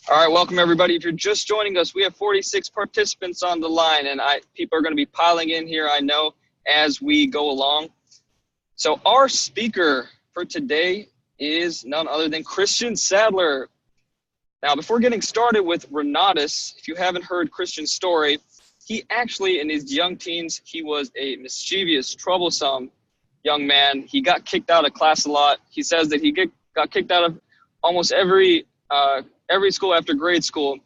All right, welcome everybody. If you're just joining us, we have 46 participants on the line, and people are going to be piling in here, I know, as we go along. So our speaker for today is none other than Christion Sadler. Now, before getting started with Renatus, if you haven't heard Christion's story, he actually, in his young teens, he was a mischievous, troublesome young man. He got kicked out of class a lot. He says that he got kicked out of almost every school after grade school.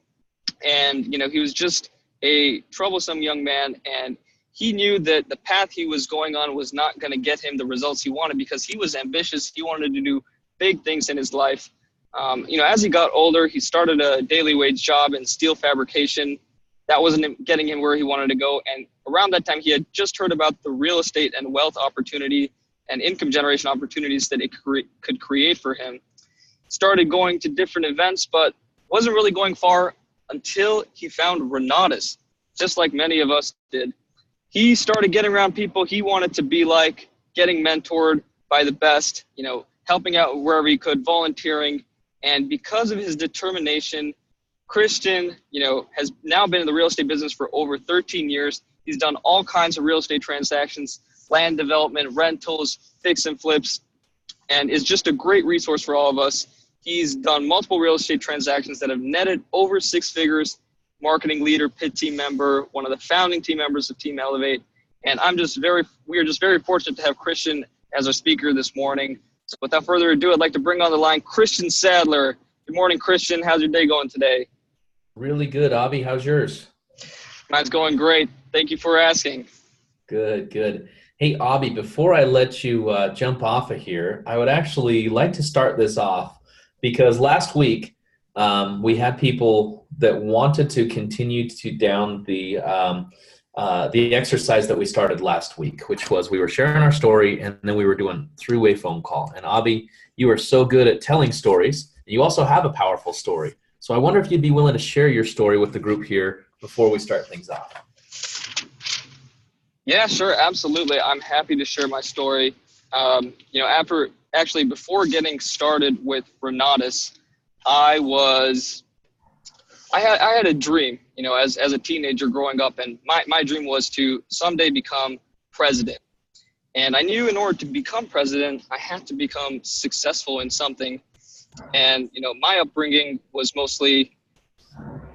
And, he was just a troublesome young man. And he knew that the path he was going on was not going to get him the results he wanted because he was ambitious. He wanted to do big things in his life. As he got older, he started a daily wage job in steel fabrication. That wasn't getting him where he wanted to go. And around that time, he had just heard about the real estate and wealth opportunity and income generation opportunities that it could create for him. Started going to different events, but wasn't really going far until he found Renatus, just like many of us did. He started getting around people he wanted to be like, getting mentored by the best, helping out wherever he could, volunteering. And because of his determination, Christion, has now been in the real estate business for over 13 years. He's done all kinds of real estate transactions, land development, rentals, fix and flips, and is just a great resource for all of us. He's done multiple real estate transactions that have netted over 6 figures, marketing leader, PIT team member, one of the founding team members of Team Elevate. And we are just very fortunate to have Christion as our speaker this morning. So without further ado, I'd like to bring on the line Christion Sadler. Good morning, Christion. How's your day going today? Really good, Avi. How's yours? Mine's going great. Thank you for asking. Good. Hey, Avi, before I let you jump off of here, I would actually like to start this off because last week we had people that wanted to continue down the exercise that we started last week, which was we were sharing our story and then we were doing three-way phone call. And Avi, you are so good at telling stories. And you also have a powerful story. So I wonder if you'd be willing to share your story with the group here before we start things off. Yeah, sure. Absolutely. I'm happy to share my story. Before getting started with Renatus, I had a dream, as a teenager growing up, and my dream was to someday become president. And I knew in order to become president, I had to become successful in something. And, my upbringing was mostly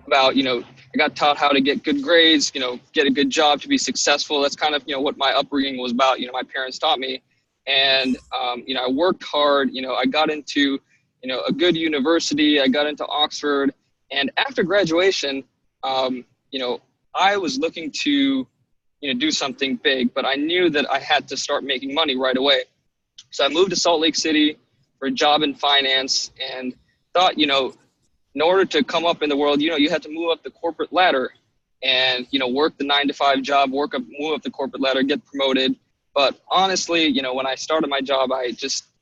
about, I got taught how to get good grades, get a good job to be successful. That's kind of, what my upbringing was about. My parents taught me. And, I worked hard. I got into, a good university. I got into Oxford. And after graduation, I was looking to, do something big, but I knew that I had to start making money right away. So I moved to Salt Lake City for a job in finance and thought, in order to come up in the world, you had to move up the corporate ladder and, work the 9-to-5 job, move up the corporate ladder, get promoted. But honestly, when I started my job, I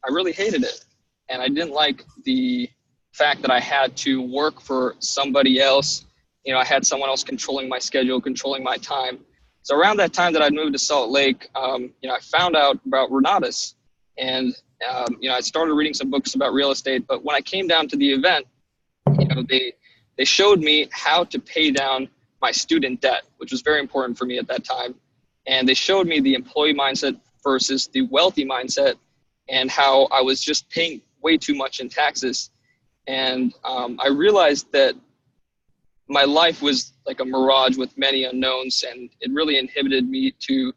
really hated it. And I didn't like the fact that I had to work for somebody else. I had someone else controlling my schedule, controlling my time. So around that time that I moved to Salt Lake, I found out about Renatus. And, I started reading some books about real estate. But when I came down to the event, they showed me how to pay down my student debt, which was very important for me at that time. And they showed me the employee mindset versus the wealthy mindset and how I was just paying way too much in taxes. And I realized that my life was like a mirage with many unknowns, and it really inhibited me to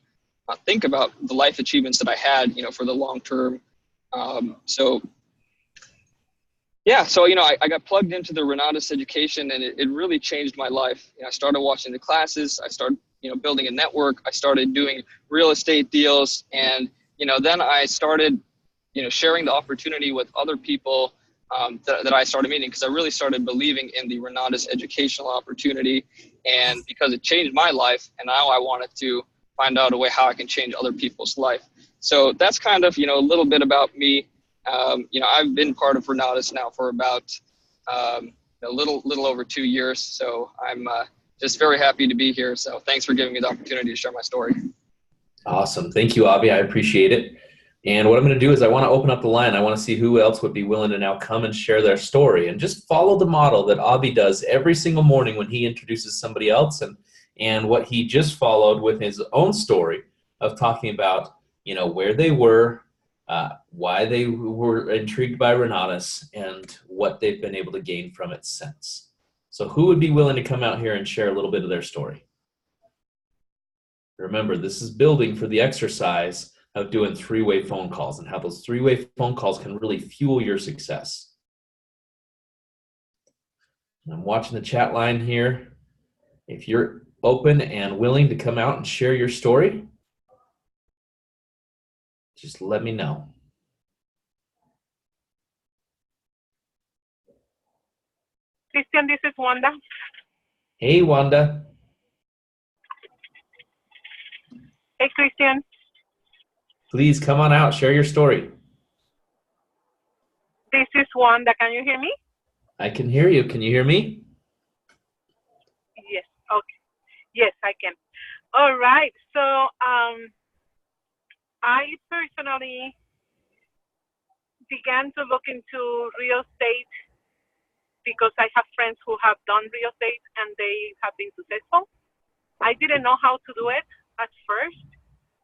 think about the life achievements that I had, for the long term. So I got plugged into the Renatus education, and it really changed my life. I started watching the classes. I started, building a network. I started doing real estate deals. And, then I started, sharing the opportunity with other people that I started meeting, because I really started believing in the Renatus educational opportunity, and because it changed my life. And now I wanted to find out a way how I can change other people's life. So that's kind of, a little bit about me. I've been part of Renatus now for about a little over 2 years. So I'm just very happy to be here. So thanks for giving me the opportunity to share my story. Awesome. Thank you, Avi. I appreciate it. And what I'm going to do is I want to open up the line. I want to see who else would be willing to now come and share their story, and just follow the model that Avi does every single morning when he introduces somebody else, and what he just followed with his own story of talking about, where they were, why they were intrigued by Renatus, and what they've been able to gain from it since. So who would be willing to come out here and share a little bit of their story? Remember, this is building for the exercise of doing three-way phone calls, and how those three-way phone calls can really fuel your success. And I'm watching the chat line here. If you're open and willing to come out and share your story, just let me know. Christion, this is Wanda. Hey, Wanda. Hey, Christion. Please come on out, share your story. This is Wanda. Can you hear me? I can hear you. Can you hear me? Yes. Okay. Yes, I can. All right. So I personally began to look into real estate because I have friends who have done real estate and they have been successful. I didn't know how to do it at first,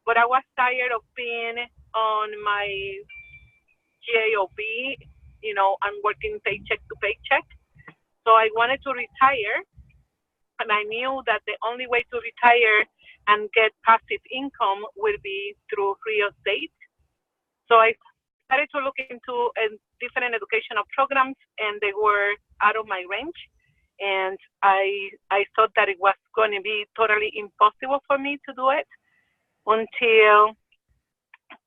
but I was tired of being on my job, and working paycheck to paycheck. So I wanted to retire, and I knew that the only way to retire and get passive income would be through real estate. So I started to look into different educational programs, and they were out of my range. And I thought that it was going to be totally impossible for me to do it until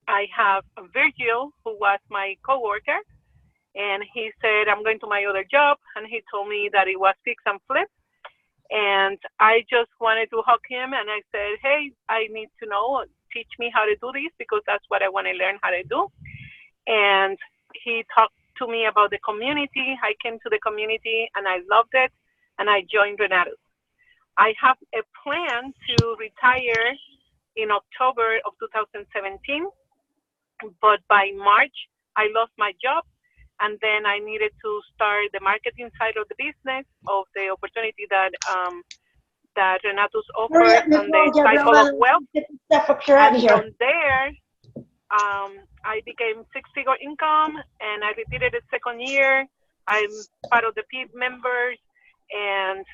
I have Virgil, who was my coworker, and he said, I'm going to my other job, and he told me that it was fix and flip. And I just wanted to hug him, and I said, hey, I need to know, teach me how to do this, because that's what I want to learn how to do. And he talked to me about the community. I came to the community, and I loved it, and I joined Renatus. I have a plan to retire in October of 2017, but by March, I lost my job, and then I needed to start the marketing side of the business, of the opportunity that Renatus offered on the cycle of wealth. And from there, I became six-figure income, and I repeated the second year. I'm part of the PIB members, and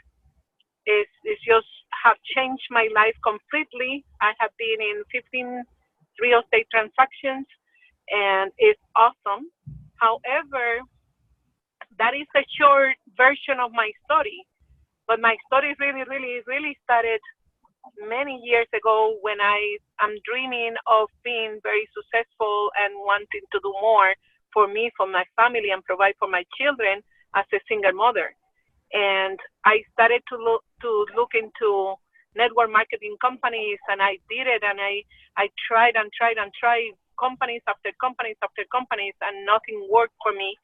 it's just have changed my life completely. I have been in 15 real estate transactions, and it's awesome. However, that is a short version of my story. But my story really started many years ago when I am dreaming of being very successful and wanting to do more for me, for my family, and provide for my children as a single mother. And I started to look into network marketing companies, and I did it, and I tried companies after companies, and nothing worked for me.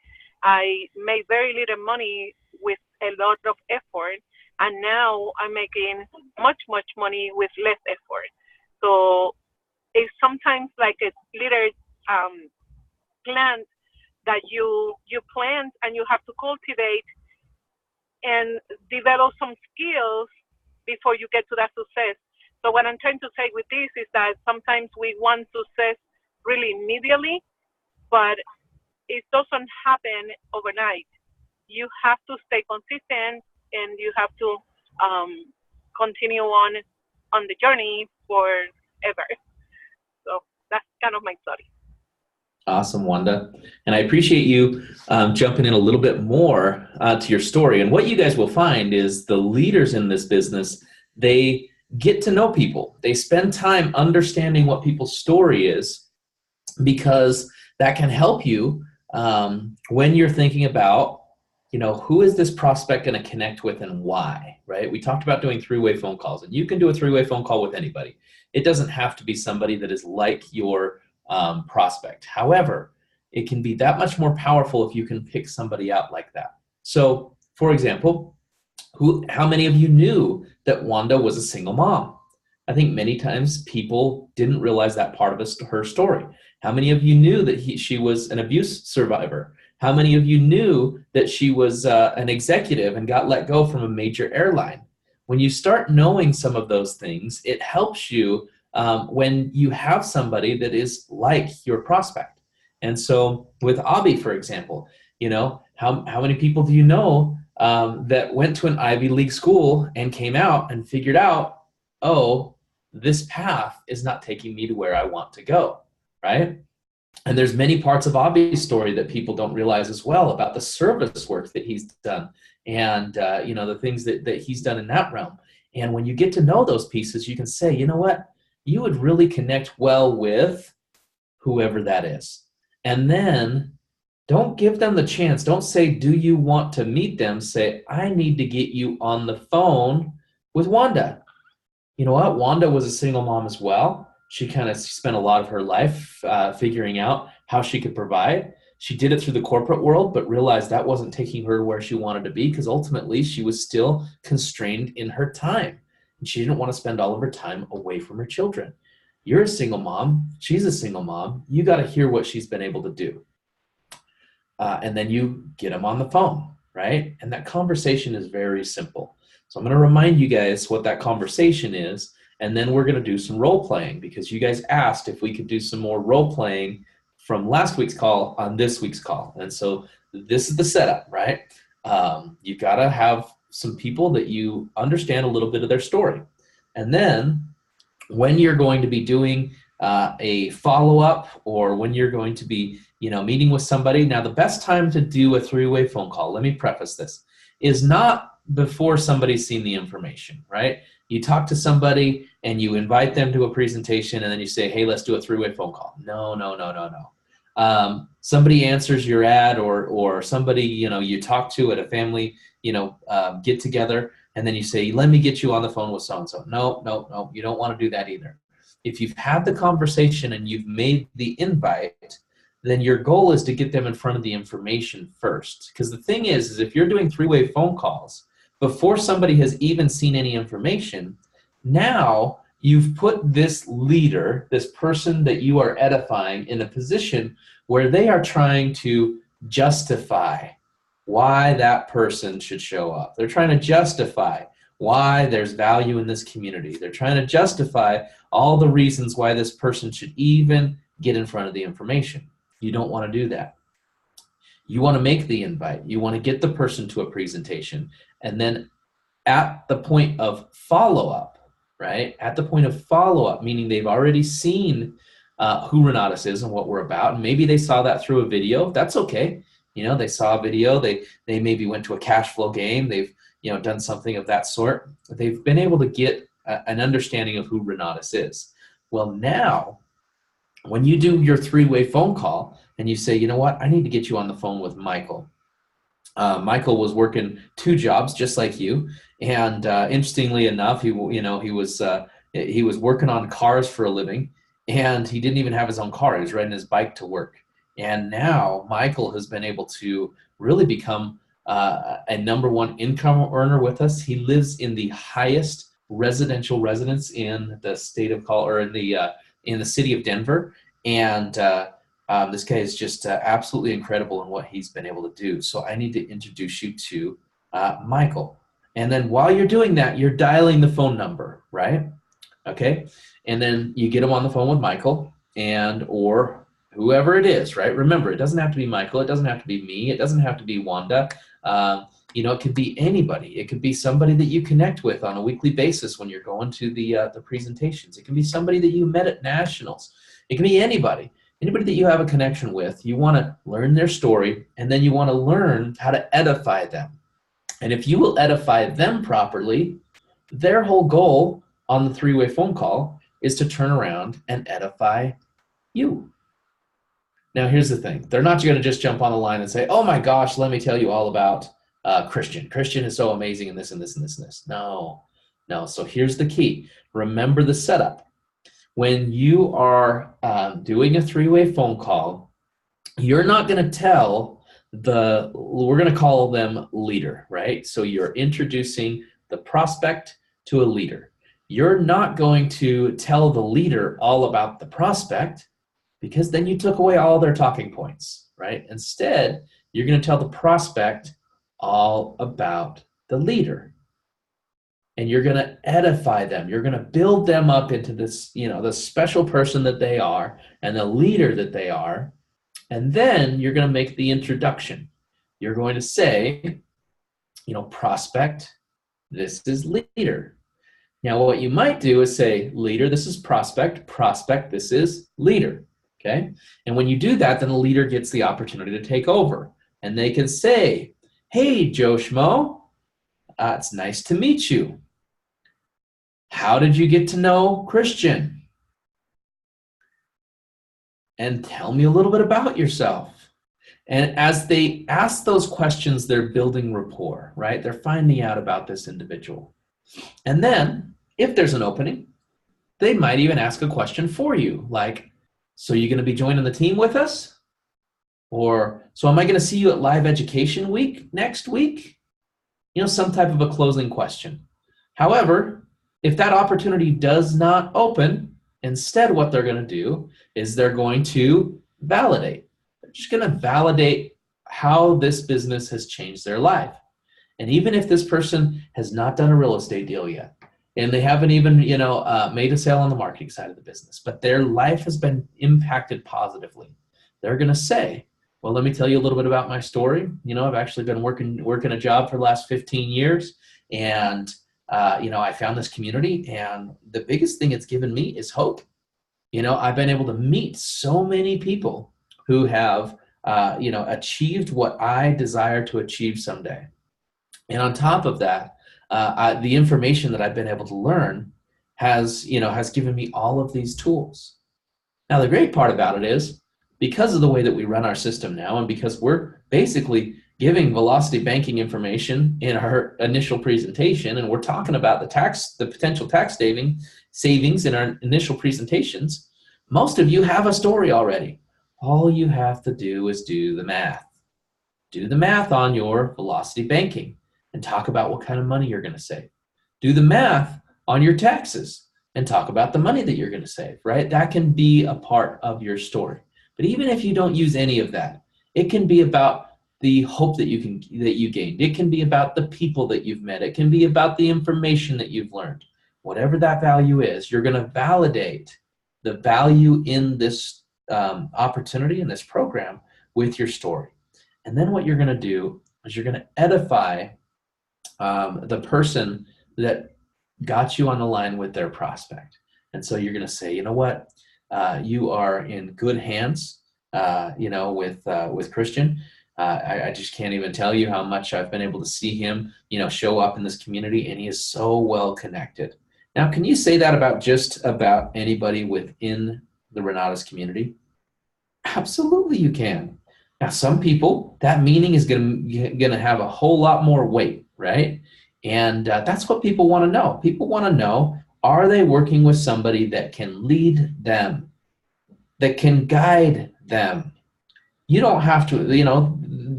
I made very little money with a lot of effort, and now I'm making much money with less effort. So it's sometimes like a little plant that you plant, and you have to cultivate and develop some skills before you get to that success. So what I'm trying to say with this is that sometimes we want success really immediately, but it doesn't happen overnight. You have to stay consistent, and you have to continue on the journey forever. So that's kind of my story. Awesome, Wanda. And I appreciate you jumping in a little bit more to your story. And what you guys will find is the leaders in this business, they get to know people. They spend time understanding what people's story is, because that can help you when you're thinking about, who is this prospect going to connect with and why, right? We talked about doing three-way phone calls, and you can do a three-way phone call with anybody. It doesn't have to be somebody that is like your prospect. However, it can be that much more powerful if you can pick somebody out like that. So, for example, how many of you knew that Wanda was a single mom? I think many times people didn't realize that part of her story. How many of you knew that she was an abuse survivor? How many of you knew that she was an executive and got let go from a major airline? When you start knowing some of those things, it helps you when you have somebody that is like your prospect. And so with Abby, for example, how many people do you know that went to an Ivy League school and came out and figured out, oh, this path is not taking me to where I want to go, right? And there's many parts of Abby's story that people don't realize as well about the service work that he's done and the things that he's done in that realm. And when you get to know those pieces, you can say, you know what? You would really connect well with whoever that is. And then don't give them the chance. Don't say, do you want to meet them? Say, I need to get you on the phone with Wanda. You know what? Wanda was a single mom as well. She kind of spent a lot of her life figuring out how she could provide. She did it through the corporate world, but realized that wasn't taking her where she wanted to be because ultimately she was still constrained in her time. And she didn't want to spend all of her time away from her children. You're a single mom. She's a single mom. You got to hear what she's been able to do. And then you get them on the phone, right? And that conversation is very simple. So I'm going to remind you guys what that conversation is, and then we're going to do some role playing because you guys asked if we could do some more role playing from last week's call on this week's call. And so this is the setup, right? You got to have some people that you understand a little bit of their story. And then when you're going to be doing a follow-up or when you're going to be meeting with somebody, now the best time to do a three-way phone call, let me preface this, is not before somebody's seen the information, right? You talk to somebody and you invite them to a presentation and then you say, hey, let's do a three-way phone call. No. Somebody answers your ad or somebody, you talk to at a family, get together and then you say, let me get you on the phone with so-and-so. No, you don't want to do that either. If you've had the conversation and you've made the invite, then your goal is to get them in front of the information first. Because the thing is if you're doing three-way phone calls, before somebody has even seen any information, now you've put this leader, this person that you are edifying in a position where they are trying to justify why that person should show up. They're trying to justify why there's value in this community. They're trying to justify all the reasons why this person should even get in front of the information. You don't want to do that. You want to make the invite. You want to get the person to a presentation. And then at the point of follow-up, right? At the point of follow-up, meaning they've already seen who Renatus is and what we're about. And maybe they saw that through a video. That's okay. They saw a video. They maybe went to a cash flow game. They've done something of that sort. They've been able to get an understanding of who Renatus is. Well, now, when you do your three-way phone call and you say, you know what, I need to get you on the phone with Michael. Michael was working 2 jobs just like you, and interestingly enough, he was working on cars for a living, and he didn't even have his own car. He was riding his bike to work. And now Michael has been able to really become a #1 income earner with us. He lives in the highest residential residence in the state of in the city of Denver, and this guy is just absolutely incredible in what he's been able to do. So I need to introduce you to Michael. And then while you're doing that, you're dialing the phone number, right? Okay. And then you get him on the phone with Michael or whoever it is, right? Remember, it doesn't have to be Michael. It doesn't have to be me. It doesn't have to be Wanda. It could be anybody. It could be somebody that you connect with on a weekly basis when you're going to the presentations. It can be somebody that you met at nationals. It can be anybody that you have a connection with. You want to learn their story, and then you want to learn how to edify them. And if you will edify them properly, their whole goal on the three-way phone call is to turn around and edify you. Now, here's the thing. They're not going to just jump on the line and say, oh my gosh, let me tell you all about Christion. Christion is so amazing in this and this and this and this. No. So here's the key. Remember the setup. When you are doing a three-way phone call, you're not going to tell we're going to call them leader, right? So you're introducing the prospect to a leader. you're not going to tell the leader all about the prospect, because then you took away all their talking points, right? Instead, you're going to tell the prospect all about the leader. And you're going to edify them. You're going to build them up into this, the special person that they are and the leader that they are. And then you're going to make the introduction. You're going to say, prospect, this is leader. Now, what you might do is say, leader, this is prospect, this is leader, okay? And when you do that, then the leader gets the opportunity to take over. And they can say, hey, Joe Schmo, it's nice to meet you. How did you get to know Christion? And tell me a little bit about yourself. And as they ask those questions, they're building rapport, right? They're finding out about this individual. And then, if there's an opening, they might even ask a question for you, like, so you're going to be joining the team with us? Or, so am I going to see you at Live Education Week next week? Some type of a closing question. However, if that opportunity does not open, instead what they're going to do is they're going to validate. They're just going to validate how this business has changed their life. And even if this person has not done a real estate deal yet, and they haven't even, made a sale on the marketing side of the business, but their life has been impacted positively, they're going to say, well, let me tell you a little bit about my story. I've actually been working a job for the last 15 years, and I found this community, and the biggest thing it's given me is hope. I've been able to meet so many people who have, achieved what I desire to achieve someday. And on top of that, the information that I've been able to learn has given me all of these tools. Now, the great part about it is, because of the way that we run our system now, and because we're basically giving velocity banking information in our initial presentation, and we're talking about the potential tax savings in our initial presentations, most of you have a story already. All you have to do is do the math. Do the math on your velocity banking and talk about what kind of money you're going to save. Do the math on your taxes and talk about the money that you're going to save, right? That can be a part of your story. But even if you don't use any of that, it can be about the hope that you gained. It can be about the people that you've met. It can be about the information that you've learned. Whatever that value is, you're going to validate the value in this opportunity, in this program, with your story. And then what you're going to do is you're going to edify the person that got you on the line with their prospect. And so you're going to say, you know what? You are in good hands, with Christion. I just can't even tell you how much I've been able to see him, show up in this community, and he is so well connected. Now, can you say that about just about anybody within the Renatus community? Absolutely, you can. Now, some people, that meaning is going to have a whole lot more weight, right? And that's what people want to know. People want to know, are they working with somebody that can lead them, that can guide them? You don't have to,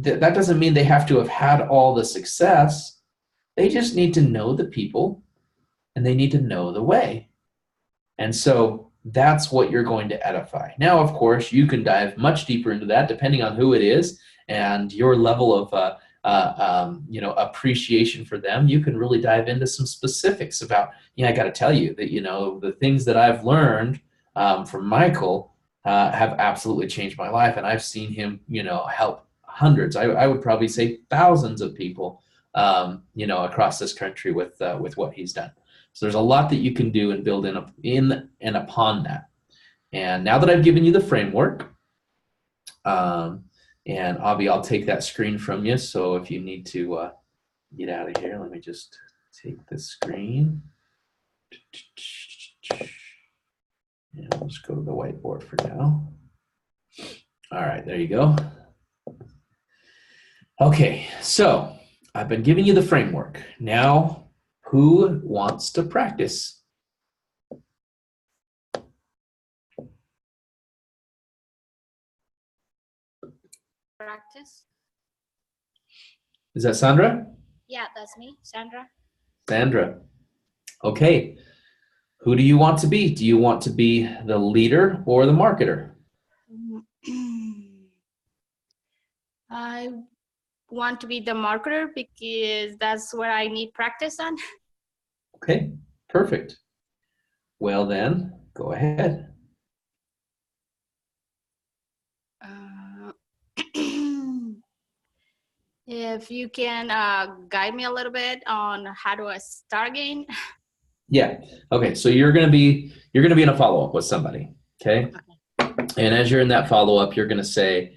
that doesn't mean they have to have had all the success. They just need to know the people, and they need to know the way. And so that's what you're going to edify. Now, of course, you can dive much deeper into that depending on who it is and your level of appreciation for them. You can really dive into some specifics about, I got to tell you that, the things that I've learned from Michael have absolutely changed my life. And I've seen him, help hundreds, I would probably say thousands of people, across this country with what he's done. So there's a lot that you can do and build in and upon that. And now that I've given you the framework, and Avi, I'll take that screen from you. So if you need to get out of here, let me just take the screen. And I'll just go to the whiteboard for now. All right, there you go. Okay, so I've been giving you the framework. Now, who wants to practice? Practice. Is that Sandra? Yeah, that's me, Sandra. Sandra. Okay. Who do you want to be? Do you want to be the leader or the marketer? I want to be the marketer because that's where I need practice on. Okay, perfect. Well then, go ahead. If you can guide me a little bit on how do I start again? Yeah. Okay. So you're gonna be in a follow-up with somebody. Okay. And as you're in that follow-up, you're gonna say,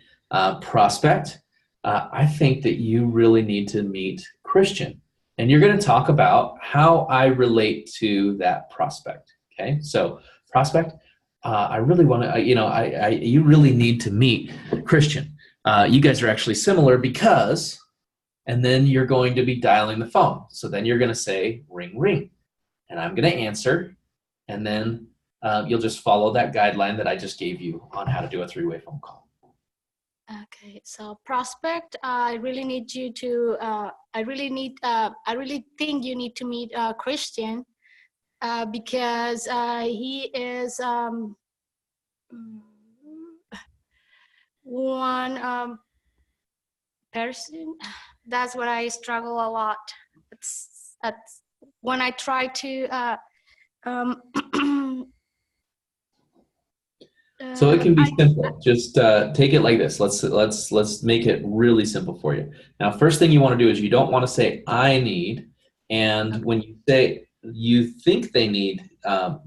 prospect, I think that you really need to meet Christian. And you're gonna talk about how I relate to that prospect. Okay. So prospect, I really want to, you really need to meet Christian. You guys are actually similar because, and then you're going to be dialing the phone. So then you're gonna say, ring, ring. And I'm going to answer, and then you'll just follow that guideline that I just gave you on how to do a three-way phone call. Okay, so prospect, I really need you to, I really think you need to meet Christian because he is one person. That's what I struggle a lot. It's when I try to So it can be simple. Just take it like this. Let's make it really simple for you. Now, first thing you want to do is you don't want to say I need, and when you say you think they need,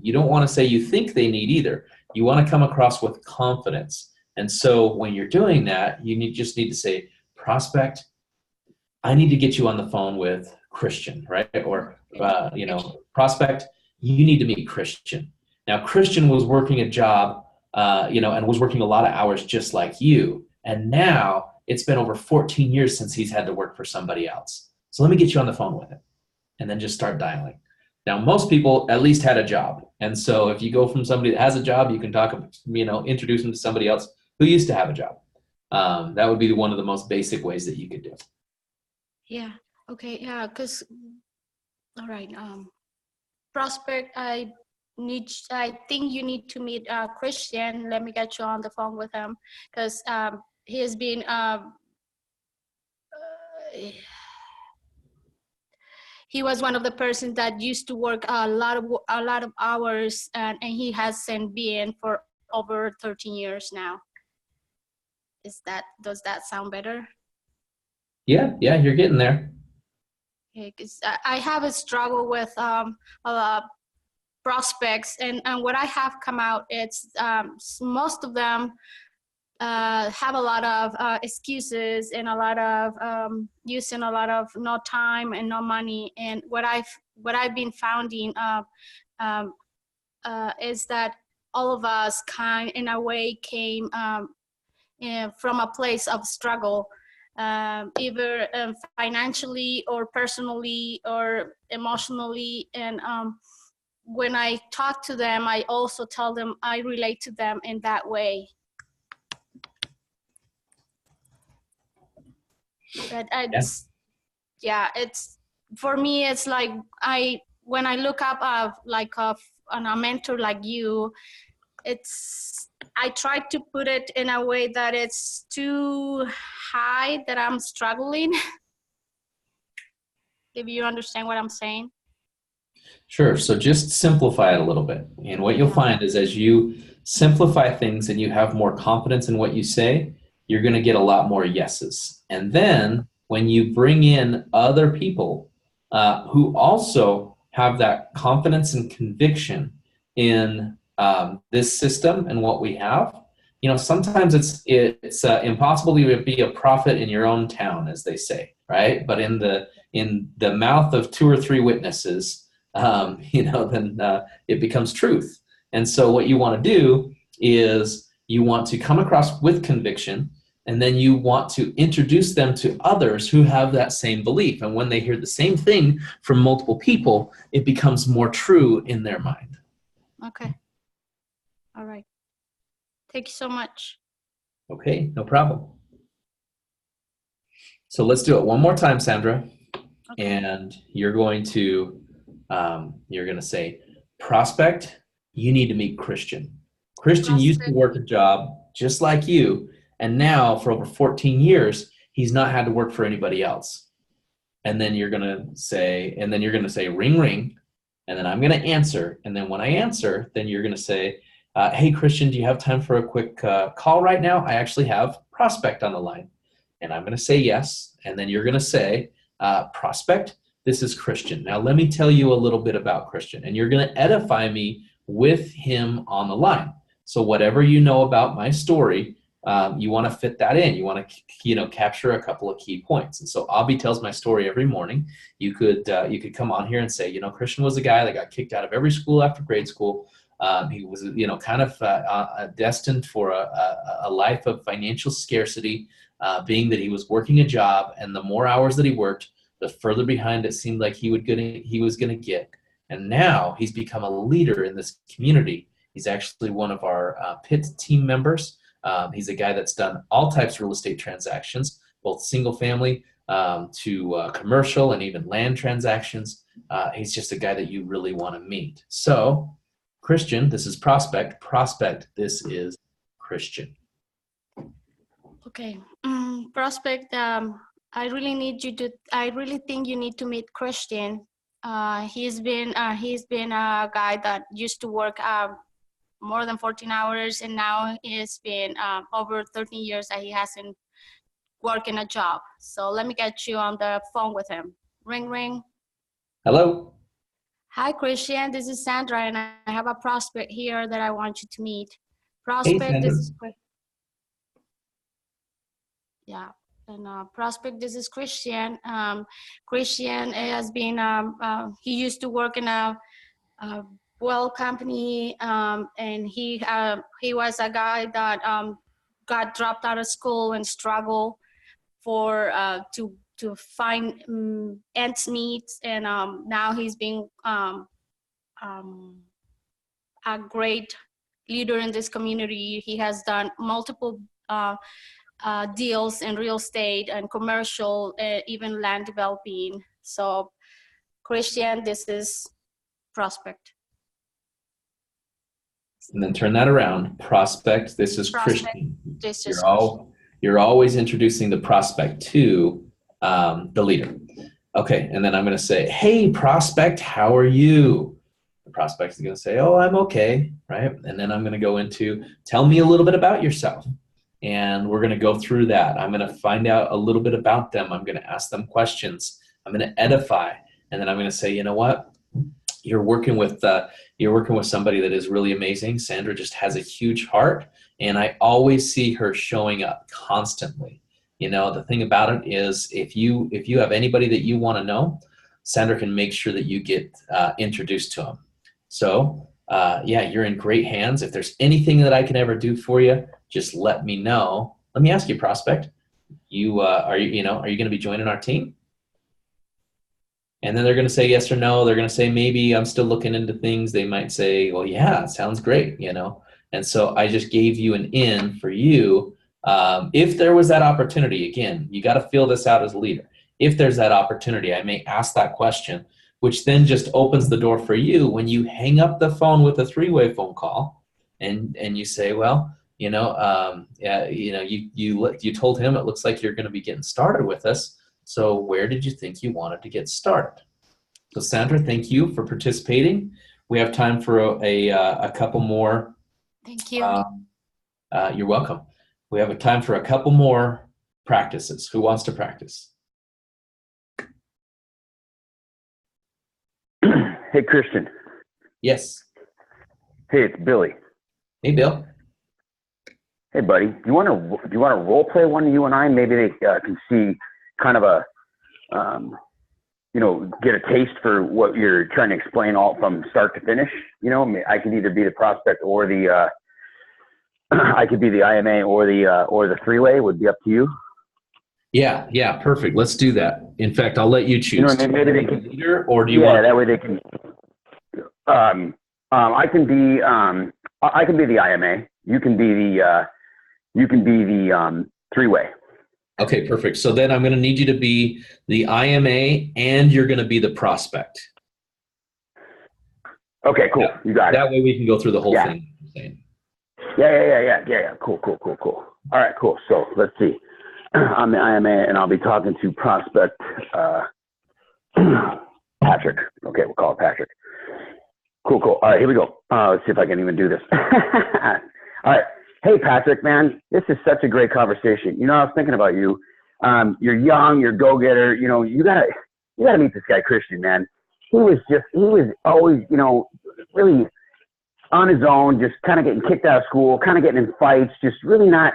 you don't want to say you think they need either. You want to come across with confidence. And so when you're doing that, you just need to say, prospect, I need to get you on the phone with Christian, right? Or prospect, you need to meet Christian. Now, Christian was working a job, and was working a lot of hours just like you. And now it's been over 14 years since he's had to work for somebody else. So let me get you on the phone with him, and then just start dialing. Now, most people at least had a job. And so if you go from somebody that has a job, you can introduce them to somebody else who used to have a job. That would be one of the most basic ways that you could do. Yeah. Okay. Yeah. Because, all right. Prospect, I think you need to meet Christian. Let me get you on the phone with him because he has been. He was one of the persons that used to work a lot of hours, and he hasn't been for over 13 years now. Does that sound better? Yeah, you're getting there. Okay, because I have a struggle with prospects, and what I have come out, it's most of them have a lot of excuses and a lot of using a lot of no time and no money. And what I've been finding is that all of us in a way came from a place of struggle, either financially or personally or emotionally. And when I talk to them, I also tell them I relate to them in that way. But it's for me, it's like when I look up on a mentor like you, I try to put it in a way that it's too high that I'm struggling. If you understand what I'm saying. Sure. So just simplify it a little bit. And what you'll find is as you simplify things and you have more confidence in what you say, you're going to get a lot more yeses. And then when you bring in other people who also have that confidence and conviction in this system and what we have, sometimes it's impossible to be a prophet in your own town, as they say, right? But in the mouth of two or three witnesses, then it becomes truth. And so what you want to do is you want to come across with conviction, and then you want to introduce them to others who have that same belief. And when they hear the same thing from multiple people, it becomes more true in their mind. Okay. All right. Thank you so much. Okay, no problem. So let's do it one more time, Sandra. Okay. And you're going to say, Prospect, you need to meet Christian. Christian used to work a job just like you, and now for over 14 years, he's not had to work for anybody else. And then you're going to say, ring, ring. And then I'm going to answer. And then when I answer, then you're going to say, hey, Christian, do you have time for a quick call right now? I actually have Prospect on the line. And I'm going to say yes. And then you're going to say, Prospect, this is Christian. Now, let me tell you a little bit about Christian. And you're going to edify me with him on the line. So whatever you know about my story, you want to fit that in. You want to, capture a couple of key points. And so Abby tells my story every morning. You could come on here and say, Christian was a guy that got kicked out of every school after grade school. He was, kind of destined for a life of financial scarcity, being that he was working a job, and the more hours that he worked, the further behind it seemed like he was going to get. And now he's become a leader in this community. He's actually one of our PIT team members. He's a guy that's done all types of real estate transactions, both single family to commercial and even land transactions. He's just a guy that you really want to meet. So, Christian, this is Prospect. Prospect, this is Christian. Okay, Prospect. I really think you need to meet Christian. He's been a guy that used to work more than 14 hours, and now it's been over 13 years that he hasn't worked in a job. So let me get you on the phone with him. Ring, ring. Hello. Hi, Christian. This is Sandra, and I have a prospect here that I want you to meet. Prospect, hey, this is Prospect, this is Christian. Christian has been, he used to work in a company, and he was a guy that got dropped out of school and struggled for to find ends meet, and now he's been a great leader in this community. He has done multiple deals in real estate and commercial, even land developing. So, Christian, this is Prospect. And then turn that around. Prospect, this is Prospect, Christian. This is You're always introducing the prospect to the leader. Okay, and then I'm going to say, hey, Prospect, how are you? The prospect is going to say, oh, I'm okay, right? And then I'm going to go into, tell me a little bit about yourself. And we're going to go through that. I'm going to find out a little bit about them. I'm going to ask them questions. I'm going to edify. And then I'm going to say, you know what? You're working with somebody that is really amazing. Sandra just has a huge heart, and I always see her showing up constantly. The thing about it is, if you have anybody that you want to know, Sandra can make sure that you get introduced to them. So you're in great hands. If there's anything that I can ever do for you, just let me know. Let me ask you, Prospect. Are you going to be joining our team? And then they're going to say yes or no. They're going to say maybe. I'm still looking into things. They might say, well, yeah, sounds great, And so I just gave you an in for you. If there was that opportunity, again, you got to feel this out as a leader. If there's that opportunity, I may ask that question, which then just opens the door for you when you hang up the phone with a three-way phone call, and you say, well, you told him it looks like you're going to be getting started with us. So where did you think you wanted to get started? So Sandra, thank you for participating. We have time for a couple more. Thank you. You're welcome. We have a time for a couple more practices. Who wants to practice? Hey, Christian. Yes. Hey, it's Billy. Hey, Bill. Hey, buddy. Do you want to role play one of you and I? Maybe they can see kind of a, get a taste for what you're trying to explain all from start to finish. I could either be the prospect or I could be the IMA or the three-way. Would be up to you. Yeah, perfect. Let's do that. In fact, I'll let you choose. Maybe they can leader, or do you want? Yeah, that way they can. I can be the IMA. You can be the three-way. Okay, perfect. So then I'm going to need you to be the IMA, and you're going to be the prospect. Okay, cool. You got it. That way we can go through the whole Yeah. thing. Yeah. Cool. All right, cool. So let's see. I'm the IMA, and I'll be talking to prospect Patrick. Okay, we'll call it Patrick. Cool. All right, here we go. Let's see if I can even do this. All right. Hey, Patrick, man, this is such a great conversation. You know, I was thinking about you. You're young, you're a go-getter. You know, you gotta meet this guy, Christion, man. He was always, you know, really on his own, just kind of getting kicked out of school, kind of getting in fights, just really not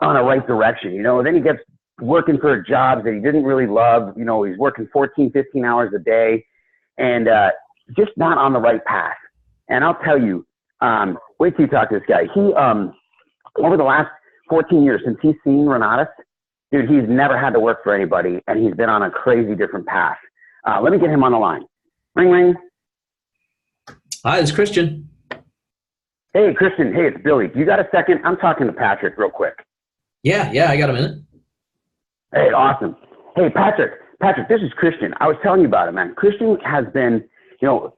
on a right direction, you know. Then he gets working for jobs that he didn't really love. You know, he's working 14, 15 hours a day and just not on the right path. And I'll tell you, wait till you talk to this guy. He, over the last 14 years, since he's seen Renatus, dude, he's never had to work for anybody, and he's been on a crazy different path. Let me get him on the line. Ring, ring. Hi, it's Christion. Hey, Christion. Hey, it's Billy. Do you got a second? I'm talking to Patrick real quick. Yeah, I got a minute. Hey, awesome. Hey, Patrick, this is Christion. I was telling you about it, man. Christion has been, you know,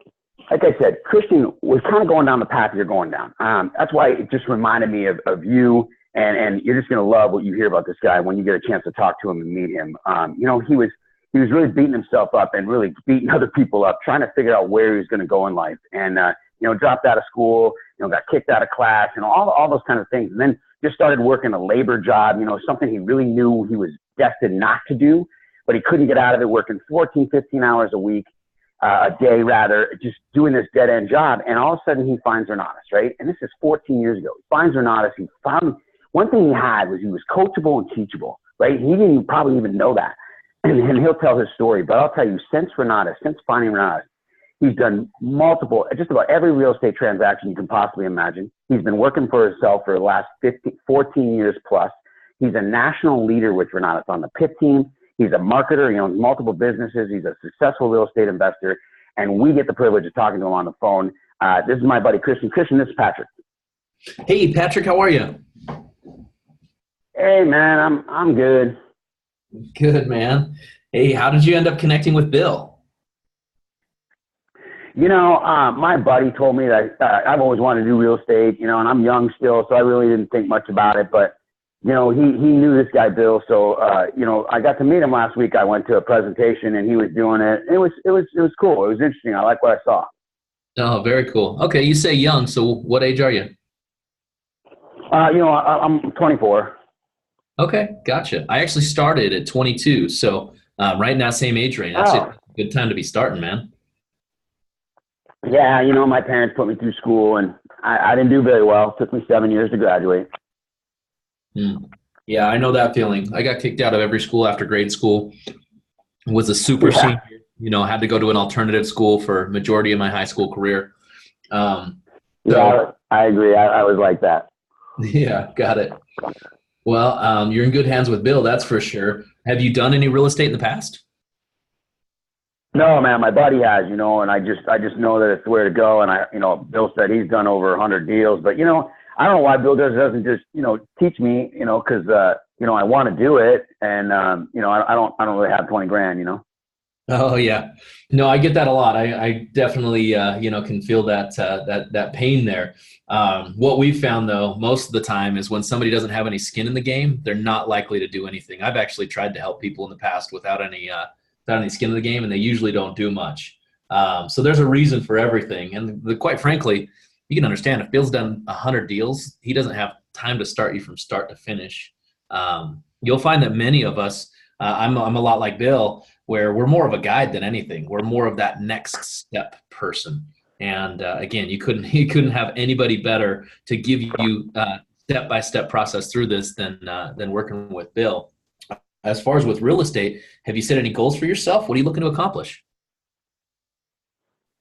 like I said, Christion was kind of going down the path you're going down. That's why it just reminded me of you, and you're just going to love what you hear about this guy when you get a chance to talk to him and meet him. You know, he was really beating himself up and really beating other people up, trying to figure out where he was going to go in life. And, you know, dropped out of school, you know, got kicked out of class, and all those kind of things. And then just started working a labor job, you know, something he really knew he was destined not to do, but he couldn't get out of it, working 14, 15 hours a day rather, just doing this dead end job. And all of a sudden he finds Renatus, right? And this is 14 years ago. He finds Renatus. He found one thing he had was he was coachable and teachable, right? He didn't probably even know that. And he'll tell his story, but I'll tell you, since finding Renatus, he's done multiple, just about every real estate transaction you can possibly imagine. He's been working for himself for the last 14 years plus. He's a national leader with Renatus on the PIT team. He's a marketer. He owns multiple businesses. He's a successful real estate investor. And we get the privilege of talking to him on the phone. This is my buddy, Christion. Christion, this is Patrick. Hey, Patrick, how are you? Hey, man, I'm good. Good, man. Hey, how did you end up connecting with Bill? You know, my buddy told me that I've always wanted to do real estate, you know, and I'm young still, so I really didn't think much about it. But, you know, he knew this guy, Bill. So, you know, I got to meet him last week. I went to a presentation and he was doing it. It was cool. It was interesting. I like what I saw. Oh, very cool. Okay, you say young, so what age are you? You know, I'm 24. Okay, gotcha. I actually started at 22, so right now, same age range. That's a good time to be starting, man. Yeah, you know, my parents put me through school, and I didn't do very well. It took me 7 years to graduate. Yeah, I know that feeling. I got kicked out of every school after grade school. Was a super senior, you know, had to go to an alternative school for majority of my high school career. Yeah, I agree. I was like that. Yeah, got it. Well, you're in good hands with Bill, that's for sure. Have you done any real estate in the past? No, man, my buddy has, you know, and I just know that it's where to go. And you know, Bill said he's done over 100 deals, but you know, I don't know why Bill doesn't just, you know, teach me, you know, cause, you know, I want to do it. And, you know, I don't really have 20 grand, you know? Oh yeah. No, I get that a lot. I definitely, you know, can feel that pain there. What we've found though, most of the time is when somebody doesn't have any skin in the game, they're not likely to do anything. I've actually tried to help people in the past without any skin in the game, and they usually don't do much. So there's a reason for everything. And quite frankly, you can understand if Bill's done 100 deals, he doesn't have time to start you from start to finish. You'll find that many of us, I'm a lot like Bill, where we're more of a guide than anything. We're more of that next step person. And again, you couldn't have anybody better to give you step-by-step process through this than working with Bill. As far as with real estate, have you set any goals for yourself? What are you looking to accomplish?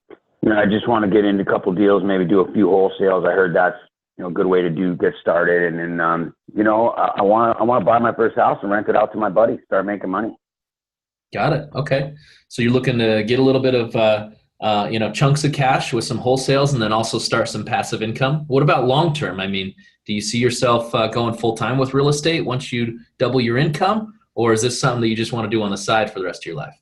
You know, I just want to get into a couple deals, maybe do a few wholesales. I heard that's, you know, a good way to get started. And then, you know, I want to buy my first house and rent it out to my buddies, start making money. Got it. Okay. So you're looking to get a little bit of, you know, chunks of cash with some wholesales and then also start some passive income. What about long-term? I mean, do you see yourself going full-time with real estate once you double your income? Or is this something that you just want to do on the side for the rest of your life?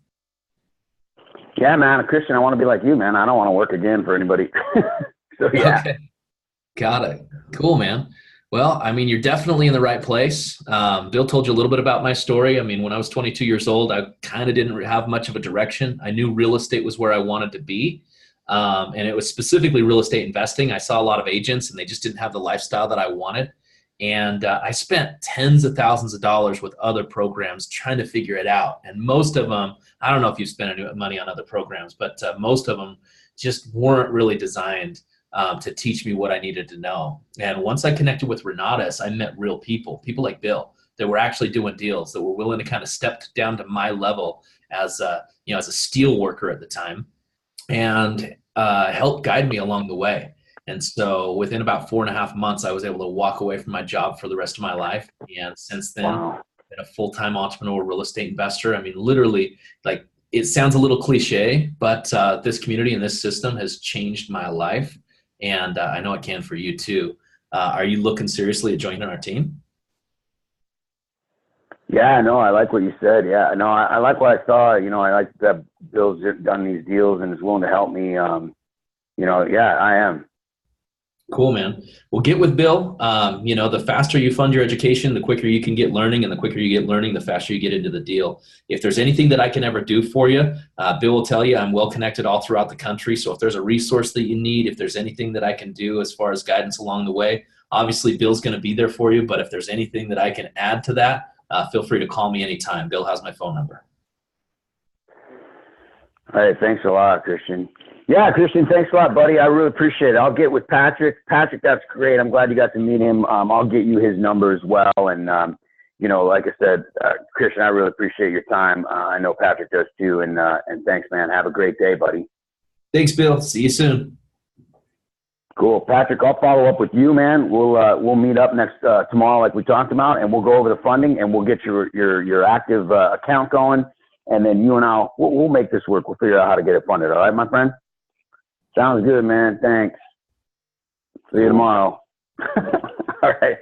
Yeah, man, Christian, I want to be like you, man. I don't want to work again for anybody. So yeah. Okay. Got it. Cool, man. Well, I mean, you're definitely in the right place. Bill told you a little bit about my story. I mean, when I was 22 years old, I kind of didn't have much of a direction. I knew real estate was where I wanted to be. And it was specifically real estate investing. I saw a lot of agents and they just didn't have the lifestyle that I wanted. And I spent tens of thousands of dollars with other programs trying to figure it out. And most of them, I don't know if you've spent any money on other programs, but most of them just weren't really designed to teach me what I needed to know. And once I connected with Renatus, I met real people like Bill, that were actually doing deals, that were willing to kind of step down to my level as as a steel worker at the time, and help guide me along the way. And so within about 4.5 months, I was able to walk away from my job for the rest of my life. And since then, Wow. I've been a full-time entrepreneur, real estate investor. I mean, literally, like, it sounds a little cliche, but this community and this system has changed my life. And I know it can for you too. Are you looking seriously at joining our team? Yeah, no, I like what you said. Yeah, no, I like what I saw. I like that Bill's done these deals and is willing to help me. Yeah, I am. Cool, man. Well, get with Bill. The faster you fund your education, the quicker you can get learning, and the quicker you get learning, the faster you get into the deal. If there's anything that I can ever do for you, Bill will tell you I'm well connected all throughout the country. So if there's a resource that you need, if there's anything that I can do as far as guidance along the way, obviously Bill's going to be there for you. But if there's anything that I can add to that, feel free to call me anytime. Bill has my phone number. All right, thanks a lot, Christian. Yeah, Christian, thanks a lot, buddy. I really appreciate it. I'll get with Patrick. Patrick, that's great. I'm glad you got to meet him. I'll get you his number as well. And, like I said, Christian, I really appreciate your time. I know Patrick does too. And thanks, man. Have a great day, buddy. Thanks, Bill. See you soon. Cool. Patrick, I'll follow up with you, man. We'll meet up next tomorrow like we talked about, and we'll go over the funding, and we'll get your active account going. And then you and we'll make this work. We'll figure out how to get it funded. All right, my friend? Sounds good, man. Thanks. See you tomorrow. All right.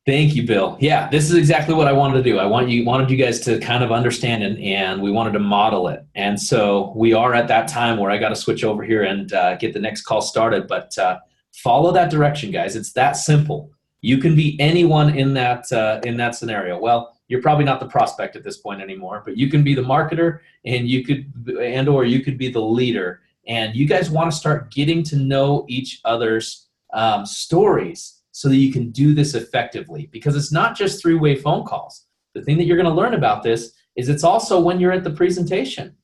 Thank you, Bill. Yeah, this is exactly what I wanted to do. I wanted you guys to kind of understand it, and we wanted to model it. And so we are at that time where I got to switch over here and get the next call started. But follow that direction, guys. It's that simple. You can be anyone in that scenario. Well, you're probably not the prospect at this point anymore, but you can be the marketer, and you could be the leader. And you guys want to start getting to know each other's stories so that you can do this effectively, because it's not just three-way phone calls. The thing that you're going to learn about this is it's also when you're at the presentation.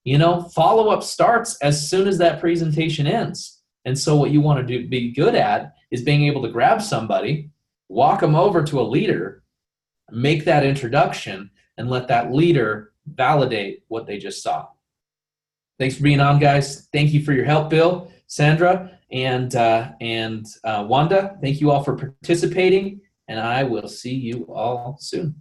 Follow-up starts as soon as that presentation ends. And so what you want to be good at is being able to grab somebody, walk them over to a leader, make that introduction, and let that leader validate what they just saw. Thanks for being on, guys. Thank you for your help, Bill, Sandra, and Wanda. Thank you all for participating, and I will see you all soon.